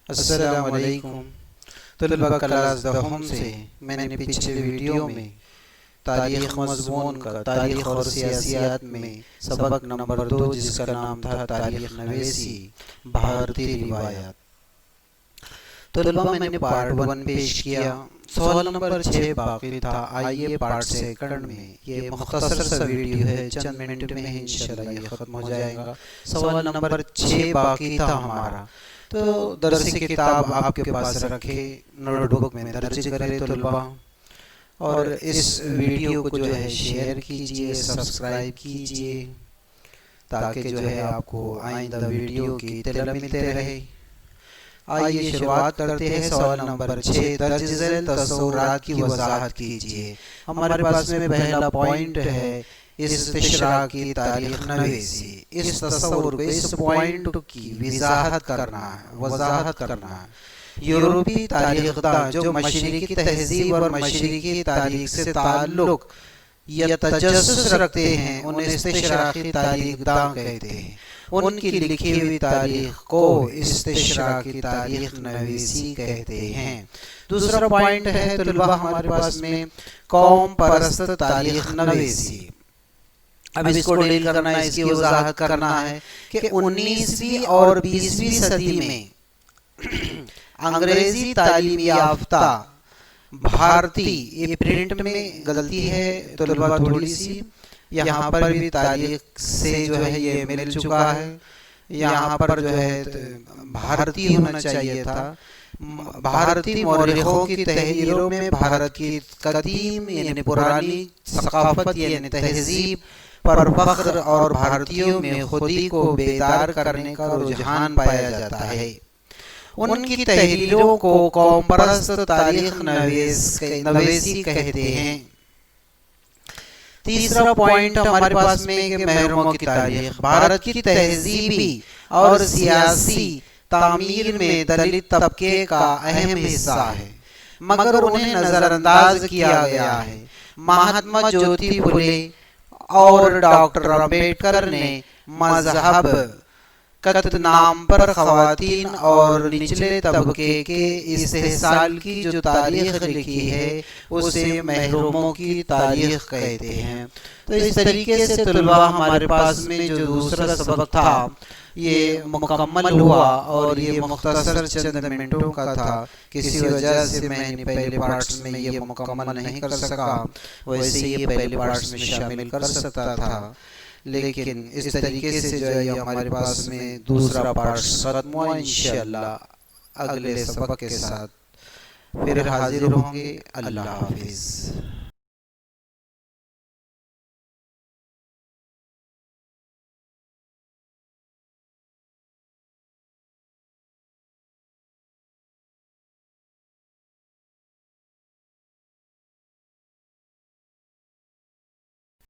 السلام علیکم طلبہ کلاس دہم سے میں نے پچھلے ویڈیو میں تاریخ مضمون کا تاریخ اور سیاسیات میں سبق نمبر 2 جس کا نام تھا تاریخ نویسی بھارتی روایات. طلبہ میں نے پارٹ 1 پیش کیا. سوال نمبر 6 باقی تھا. آئیے پارٹ سیکنڈ میں. یہ مختصر سا ویڈیو ہے، چند منٹ میں انشاءاللہ یہ ختم ہو جائے گا. سوال نمبر 6 باقی تھا ہمارا. تو درس کتاب آپ کے پاس رکھے، نوٹ بک میں درج کرے طلبہ، اور اس ویڈیو کو جو ہے شیئر کیجئے، سبسکرائب کیجئے، تاکہ جو ہے آپ کو آئندہ ویڈیو کی اطلاع ملتے رہے. آئیے شروعات کرتے ہیں. سوال نمبر 6 درج ذیل تصورات کی وضاحت کیجئے. ہمارے پاس میں پہلا پوائنٹ ہے استشراقی تاریخ نویسی. اس تصور کو، اس پوائنٹ کی وضاحت کرنا ہے. یورپی تاریخ داں جو مشرقی تہذیب اور مشرقی تاریخ سے تعلق یا تجسس رکھتے ہیں انہیں استشراقی تاریخ داں کہتے ہیں. ان کی لکھی ہوئی تاریخ کو استشراقی تاریخ نویسی کہتے ہیں. دوسرا پوائنٹ ہے طلبہ ہمارے پاس میں قوم پرست تاریخ نویسی. اب اس کو ڈیل کرنا ہے، اس کی وضاحت کرنا ہے کہ 19ویں اور 20ویں صدی میں انگریزی تعلیم یافتہ بھارتی، یہ پرنٹ میں غلطی ہے طلبہ تھوڑی سی، یہاں پر بھی تاریخ سے جو ہے یہ مل چکا ہے، یہاں پر جو ہے بھارتی ہونا چاہیے تھا. بھارتی مورخوں کی تحریروں میں بھارت کی قدیم یعنی پرانی ثقافت یعنی تہذیب پر فخر اور بھارتیوں میں خودی کو بیدار کرنے کا رجحان پایا جاتا ہے. ان کی تحریروں کو قوم پرست تاریخ نویسی کہتے ہیں. تیسرا پوائنٹ ہمارے پاس میں کہ محروموں کی تاریخ. بھارت کی تہذیبی اور سیاسی تعمیر میں دلت طبقے کا اہم حصہ ہے، مگر انہیں نظر انداز کیا گیا ہے. مہاتما جیوتی پھلے اور ڈاکٹر امبیڈکر نے مذہب قط نام پر خواتین اور نچلے طبقے کے استحصال کی جو تاریخ لکھی ہے اسے محروموں کی تاریخ کہتے ہیں. تو اس طریقے سے طلبہ ہمارے پاس میں جو دوسرا سبق تھا یہ مکمل ہوا، اور یہ مختصر چند منٹوں کا تھا. کسی وجہ سے میں نے پہلے پارٹس میں یہ مکمل نہیں کر سکا، ویسے یہ پہلے پارٹس میں شامل کر سکتا تھا، لیکن اس طریقے سے جو ہے ہمارے پاس میں دوسرا پارٹ ختم ہوا. انشاءاللہ اگلے سبق کے ساتھ پھر حاضر ہوں گے. اللہ حافظ.